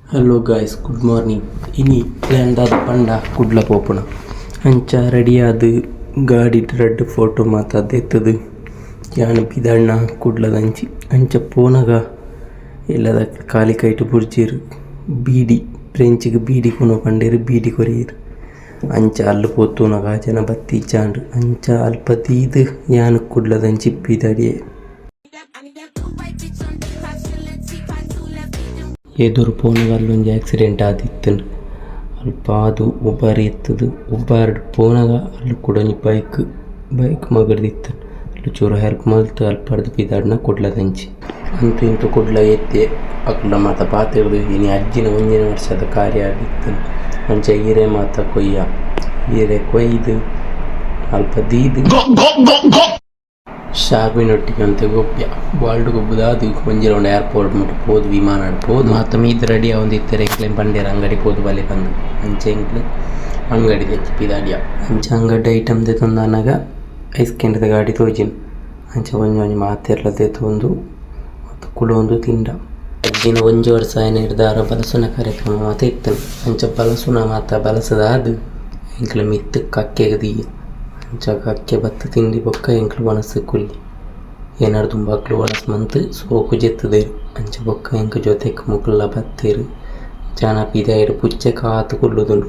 Hello guys, good morning. ಇನಿ ಪ್ಲ್ಯಾಂದಾದ ಪಂಡ ಕುಡ್ಲ ಪೋಪುಣ ಅಂಚ ರೆಡಿಯಾದ ಗಾಡಿ ರೆಡ್ ಫೋಟೋ ಮಾತಾದ್ದೆತ್ತದು ಯಾನ್ ಪಿದಣ್ಣ ಕುಡ್ಲದಂಚಿ ಅಂಚ ಪೋನಗ ಎಲ್ಲದ ಖಾಲಿ ಕೈಟ್ ಬುರ್ಜಿರು ಬೀಡಿ ಫ್ರೆಂಚಿಗೆ ಬೀಡಿ ಕೊನೋ ಪಂಡೇರು ಬೀಡಿ ಕೊರಿಯರು ಅಂಚ ಅಲ್ಲಿ ಪೋತುನಗ ಜನ ಬತ್ತಿ ಚಾಂಡ್ರು ಅಂಚ ಅಲ್ಪ ತೀದು ಯಾನ್ ಕುಡ್ಲದಂಚಿ ಪಿದಡಿಯೇ ಎದುರು ಪೋನಾಗ ಅಲ್ಲೊಂದು ಆಕ್ಸಿಡೆಂಟ್ ಆದಿತ್ತು. ಅಲ್ಪ ಅದು ಒಬ್ಬರು ಎತ್ತದು ಒಬ್ಬರು ಪೋನಾಗ ಅಲ್ಲಿ ಕೂಡ ಬೈಕ್ ಮಗಡ್ದಿತ್ತು. ಅಲ್ಲಿ ಚೂರು ಹೆಲ್ಪ್ ಮಲ್ತು ಅಲ್ಪಡ್ದು ಪಿದಾಡ್ನ ಕೊಡ್ಲದಂಚಿ ಅಂತೂ ಇಂತೂ ಕೊಡ್ಲ ಎತ್ತೆ ಅಕ್ಲ ಮಾತ ಪಾತಿರ್ದು ಇನಿ ಅಜ್ಜಿನ 1 ವರ್ಷದ ಕಾರ್ಯ ಆಗಿತ್ತು. ಅಂಚೆ ಹೀರೆ ಮಾತ ಹೀರೆ ಕೊಯ್ದು ಅಲ್ಪ ದೀದು ಶಾರ್ವಿನೊಟ್ಟಿಗೆ ಅಂತ ಗೊಬ್ಬ ವರ್ಲ್ಡ್ ಗೊಬ್ಬದಾದು ಒಂಜಿರ ಒಂದು ಏರ್ಪೋರ್ಟ್ ಮುಟ್ಟು ಪೋದು ವಿಮಾನ ಪೋದು ಮಾತ ಮೀದು ರೆಡಿ ಒಂದಿತ್ತರ ಎಂಕ್ಲೇಮ್ ಪಂಡೇರ ಅಂಗಡಿ ಪೋದು ಬಲೆ ಬಂದು ಅಂಚೆ ಎಂಕ್ಲು ಅಂಗಡಿ ತೆಚ್ಚಿ ಪಿದಾಡಿಯ ಅಂಚೆ ಅಂಗಡಿ ಐಟಮ್ ತೆತ್ತೊಂದು ಅನ್ನಾಗ ಐಸ್ ಕೆಂಡದ ಗಾಡಿ ತೋಜಿನ ಅಂಚೆ ಒಂಜಿ ಮಾತೆರ್ಲ ತೆತ್ತೊಂದು ಮತ್ತು ಕುಳೊಂದು ತಿಂಡ ಅಜ್ಜಿನ 1 ವರ್ಷ ನಿರ್ಧಾರ ಬಲಸುನ ಕಾರ್ಯಕ್ರಮ ಮಾತ ಇತ್ತನು ಅಂಚೆ ಬಲಸುನ ಮಾತ ಬಲಸದಾದು ಎಂಕ್ಲ ಮಿತ್ತು ಕಕ್ಕೆಗೆ ದೀಯ ಅಂಚ ಕಕ್ಕೆ ಬತ್ತ ತಿಂಡಿ ಬೊಕ್ಕ ಎಂಕ್ಲು ಒಣಸು ಕುಲ್ಲಿ ಏನಾರು ತುಂಬ ಅಕ್ಲು ಒಣಸು ಮಂತು ಸೋಕು ಜೆತ್ತದೇರು ಅಂಚ ಬೊಕ್ಕ ಎಂಕ ಜೊತೆಗೆ ಮುಕ್ಲ ಬತ್ತೇರು ಜನ ಪಿದಾಯಿಡು ಪುಚ್ಚೆ ಕಾತು ಕುಲ್ಲುದುಂಡು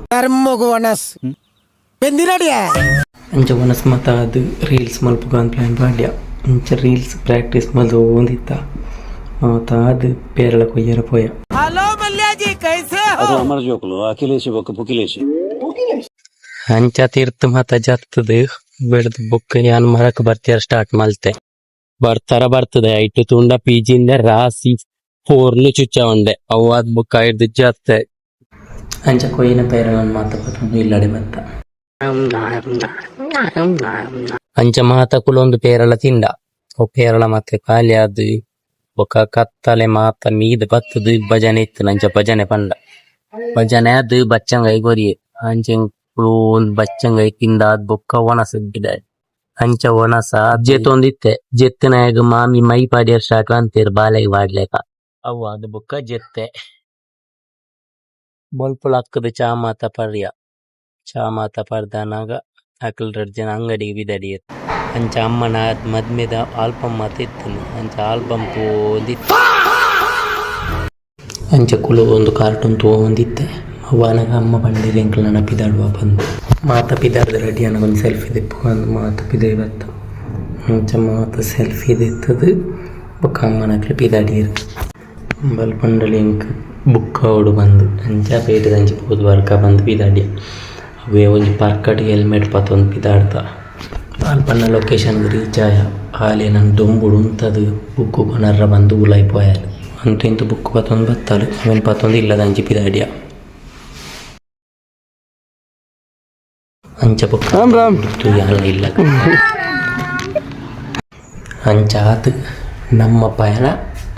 ಅಂಚ ಒಣಸು ಮತ ಅದು ರೀಲ್ಸ್ ಮಲ್ಪುಗಾನ್ ಪ್ಲಾನ್ ಪಾಡ್ಯ ಅಂಚ ರೀಲ್ಸ್ ಪ್ರಾಕ್ಟೀಸ್ ಮಲ್ದು ಒಂದಿತ್ತ ಮತ ಅದು ಪೇರಳ ಕೊಯ್ಯರ ಪೋಯ ಅಂಚ ತೀರ್ಥ ಮತ ಜತ್ತದು ಬೆಳೆದು ಬುಕ್ಕ ಯಾನ್ ಮರಕ್ ಬರ್ತಿಯಾರ ಸ್ಟಾರ್ಟ್ ಮಲ್ತೆ ಬರ್ತದೆ ಐಟು ತುಂಡ ಪಿಜಿಂದ ರಾಸಿ ಪೋರ್ಲು ಚುಚ್ಚ ಉಂಡೆ ಅವಾದ್ ಬುಕ್ಕ ಹಿಡ್ದು ಜತ್ತೆ ಅಂಚ ಕೊಯ್ಯಿನ ಪೇರಳನ್ ಮಾತ ಬರ್ತದೆ ಇಲ್ಲಡೆ ಬತ್ತ ಅಂಚ ಮಾತ ಕುಲೊಂದು ಪೇರಳ ತಿಂಡ ಅವು ಪೇರಳ ಮತ್ತೆ ಖಾಲಿ ಆದು ಬೊಕ್ಕ ಕತ್ತಲೆ ಮಾತ ಮೀದ್ ಬತ್ತದು ಭಜನೆ ಇತ್ತು ಅಂಚ ಭಜನೆ ಪಂಡ ಭಜನೆ ಅದು ಬಚ್ಚಂಗೈ ಗೊರಿಯೆ ಅಂಚೆ ಒಂದು ಬಚ್ಚಂಗೈ ತಿಂದಾದ್ ಬೊಕ್ಕ ಒಣಸ ಗಿಡ ಅಂಚ ಒಣಸ ಜೆತ್ತೊಂದಿತ್ತೆ ಜೆತ್ತಿನಾಗ ಮಾಮಿ ಮೈ ಪಾಡ್ಯರ್ ಸ್ಟಾರ್ಟ್ ಅಂತೀರ್ ಬಾಲೆಗೆ ಮಾಡ್ಲೇಕ ಅವು ಅದು ಬೊಕ್ಕ ಜೆತ್ತೆ ಬೊಲ್ಪುಳ ಅಕ್ಕದ ಚಾ ಮಾತ ಪರ್ದಾನಾಗ ಅಕ್ಲ್ 2 ಜನ ಅಂಗಡಿಗೆ ಬಿದಡಿಯರ್ ಅಂಚ ಅಮ್ಮನ ಮದ್ಮೆದ ಆಲ್ಬಮ್ ಮಾತ ಇತ್ತನು ಅಂಚ ಆಲ್ಬಮ್ ತೋಂದಿತ್ತು ಅಂಚ ಕುಲು ಒಂದು ಕಾರ್ಟೂನ್ ತೊಗೊಂದಿತ್ತೆ ಅವನಾಗ ಅಮ್ಮ ಬಂದಿರ ಎಂಕ್ಲ ನನ್ನ ಪಿದಾಡುವ ಬಂದು ಮಾತ ಪಿದಾಡ್ದ ರೆಡಿ ಅನ್ನೋ ಒಂದು ಸೆಲ್ಫಿ ತೆಪ್ಪುಕೊಂಡು ಮಾತ ಪಿದಾಯಿ ಬತ್ತ ಅಂಚ ಮಾತ ಸೆಲ್ಫಿ ತೆತ್ತದು ಬೊಕ್ಕ ಅಮ್ಮನಕ್ಲೆ ಪಿದಾಡಿಯರು ಬಲ್ ಪಂಡಲಿ ಎಂಕ್ ಬುಕ್ಕ ಅವಡು ಬಂದು ಅಂಚ ಪೇಟದ ಅಂಚಿ ಪೋದು ಬರ್ಕ ಬಂದು ಪಿದಾಡಿಯ ಅವೇ ಒಂಜಿ ಪರ್ಕಟಿಗೆ ಹೆಲ್ಮೆಟ್ ಪತ್ತೊಂದು ಪಿದಾಡ್ತ ಅಲ್ಪನ್ನ ಲೊಕೇಶನ್ಗೆ ರೀಚ್ ಆಯ ಹಾಲೆ ನನ್ನ ದೊಂಬುಡು ಉಂತದು ಬುಕ್ಕು ಕೊನರ್ರ ಬಂದು ಉಲಾಯ್ಪೋಯಾಲು ಅಂತೂ ಇಂತು ಬುಕ್ ಪತ್ತೊಂದು ಬತ್ತಲು ಅವನ್ ಪತ್ತೊಂದು ಇಲ್ಲದ ಅಂಚಿ ಪಿದಾಡಿಯ ಅಂಚ ಬುಕ್ಕ ಇಲ್ಲ ಅಂಚ ಆತು ನಮ್ಮ ಪಯಣ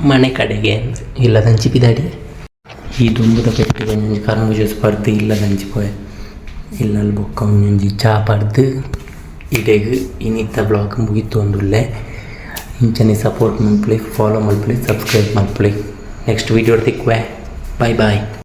ಮನೆ ಕಡೆಗೆ ಇಲ್ಲದಂಚಿ ಪಿದಾಡಿ ಈ ದುಂಬುದ ಪೆಟ್ಟಿಗೆ ಒಂಜಿ ಕರಂಗು ಜ್ಯೂಸ್ ಪಡ್ದು ಇಲ್ಲದಂಚಿ ಪೋಯ ಇಲ್ಲಲ್ಲಿ ಬೊಕ್ಕ ಒಂಜಿ ಚಾ ಪಡ್ದು ಇಡೆಗ್ ಇನ್ನಿತ್ತ ಬ್ಲಾಗ್ ಮುಗಿತು ಒಂದುಲ್ಲೆ ಇಂಚನೆ ಸಪೋರ್ಟ್ ಮಲ್ಪಲಿ ಫಾಲೋ ಮಲ್ಪಲಿ ಸಬ್ಸ್ಕ್ರೈಬ್ ಮಲ್ಪಲಿ ನೆಕ್ಸ್ಟ್ ವೀಡಿಯೋ ತಿಕ್ವೆ ಬಾಯ್